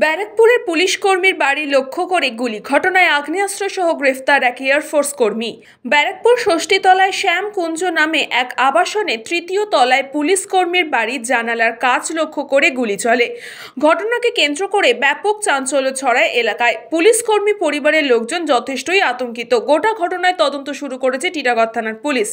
ব্যারাকপুরের পুলিশ কর্মীর বাড়ি লক্ষ্য করে গুলি, ঘটনায় আগ্নেয়াস্ত্র সহ গ্রেফতার এক এয়ারফোর্স কর্মী। ব্যারাকপুর ষষ্ঠীতলায় শ্যামকুঞ্জ নামে এক আবাসনে তৃতীয় তলায় পুলিশ কর্মীর বাড়ির জানালার কাচ লক্ষ্য করে গুলি চলে। ঘটনাকে কেন্দ্র করে ব্যাপক চাঞ্চল্য ছড়ায় এলাকায়। পুলিশ কর্মী পরিবারের লোকজন যথেষ্টই আতঙ্কিত। গোটা ঘটনায় তদন্ত শুরু করেছে টিটাগড় থানার পুলিশ।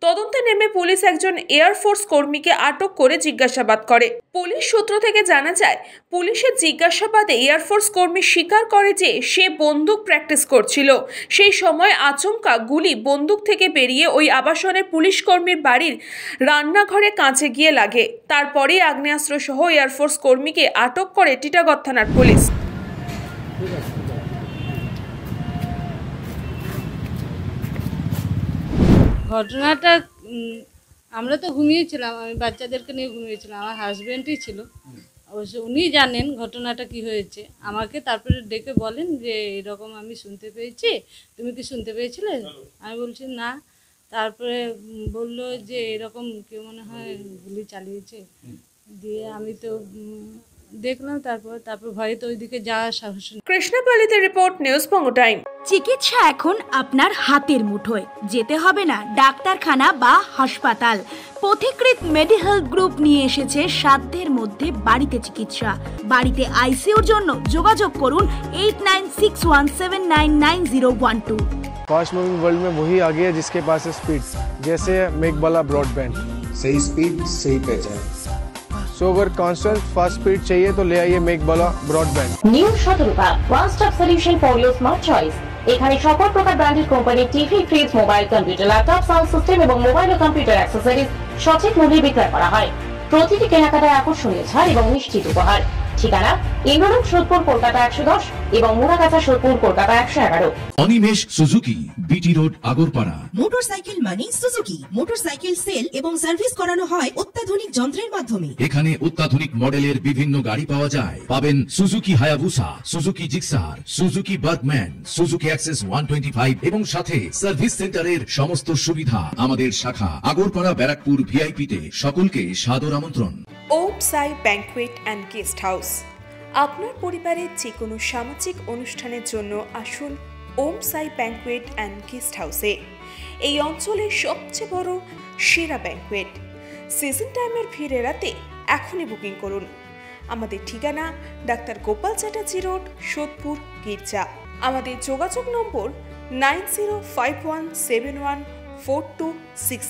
তদন্তে নেমে পুলিশ একজন এয়ারফোর্স কর্মীকে আটক করে জিজ্ঞাসাবাদ করে। পুলিশ সূত্র থেকে জানা যায়, পুলিশের জিজ্ঞাসাবাদে এয়ারফোর্স কর্মী স্বীকার করে যে সে বন্দুক প্র্যাকটিস করছিল। সেই সময় আচমকা গুলি বন্দুক থেকে বেরিয়ে ওই আবাসনের পুলিশ কর্মীর বাড়ির রান্নাঘরে কাঁচে গিয়ে লাগে। তারপরেই আগ্নেয়াস্ত্র সহ এয়ারফোর্স কর্মীকে আটক করে টিটাগড় থানার পুলিশ। ঘটনাটা আমরা তো ঘুমিয়েছিলাম, আমি বাচ্চাদেরকে নিয়ে ঘুমিয়েছিলাম, আমার হাজব্যান্ডই ছিল, অবশ্য উনি জানেন ঘটনাটা কি হয়েছে। আমাকে তারপরে ডেকে বলেন যে এরকম আমি শুনতে পেয়েছি, তুমি কি শুনতে পেয়েছিলে? আমি বলছি না। তারপরে বলল যে এরকম কেউ মনে হয় গুলি চালিয়েছে। দিয়ে আমি তো দেখলাম, তারপর ভয়ে তো ওইদিকে যাওয়ার সাহস নেই। কৃষ্ণপল্লীতে রিপোর্ট, নিউজ বঙ্গ টাইম। চিকিৎসা এখন আপনার হাতের মুঠোয়, যেতে হবে না ডাক্তারখানা বা হাসপাতাল। পথিকৃৎ মেডিহেলথ গ্রুপ নিয়ে এসেছে সাধ্যের মধ্যে বাড়িতে চিকিৎসা। বাড়িতে আইসিইউর জন্য যোগাযোগ করুন 8961799012। फास्ट मूविंग वर्ल्ड में वही आगे है जिसके पास है स्पीड, जैसे मेघबाला ब्रॉडबैंड। सही स्पीड सही पहचान। सो अगर कांस्टेंट फास्ट स्पीड चाहिए तो ले आइए मेघबाला ब्रॉडबैंड। নিউ সতর্কতা, one stop solution for your smart choice. এখানে সকল প্রকার ব্র্যান্ডেড কোম্পানির TV, fridge, mobile, computer, laptop, sound system এবং মোবাইল ও কম্পিউটার অ্যাক্সেসরিজ সঠিক মূল্যে বিক্রয় করা হয়। প্রতিটি কেনাকাটায় আকর্ষণীয় ছাড় এবং নিশ্চিত উপহার। ঠিকানা ইন্দ্রলোক, সোদপুর, কলকাতা 110 এবং Muragachha, Sodepur, Kolkata 111। Animesh Suzuki, BT road, Agarpara. Motorcycle মানে সুজুকি। মোটরসাইকেল সেল এবং সার্ভিস করানো হয় অত্যাধুনিক যন্ত্রের মাধ্যমে। এখানে অত্যাধুনিক মডেলের বিভিন্ন গাড়ি পাওয়া যায়। পাবেন Suzuki Hayabusa, Suzuki Gixxer, Suzuki Bergman, Suzuki access 125 এবং সাথে সার্ভিস সেন্টারের সমস্ত সুবিধা। আমাদের শাখা আগরপাড়া, ব্যারাকপুর ভিআইপি তে। সকলকে সাদর আমন্ত্রণ। ওম সাই ব্যাংকুয়েট অ্যান্ড গেস্ট হাউস। আপনার পরিবারের যে কোনো সামাজিক অনুষ্ঠানের জন্য আসুন ওম সাই ব্যাংকুয়েট অ্যান্ড গেস্ট হাউসে। এই অঞ্চলের সবচেয়ে বড় সেরা ব্যাংকুয়েট। সিজন টাইমের ভিড় এড়াতে এখনই বুকিং করুন। আমাদের ঠিকানা ডাক্তার গোপাল চ্যাটার্জি রোড, সোদপুর, গির্জা। আমাদের যোগাযোগ নম্বর 9051714263।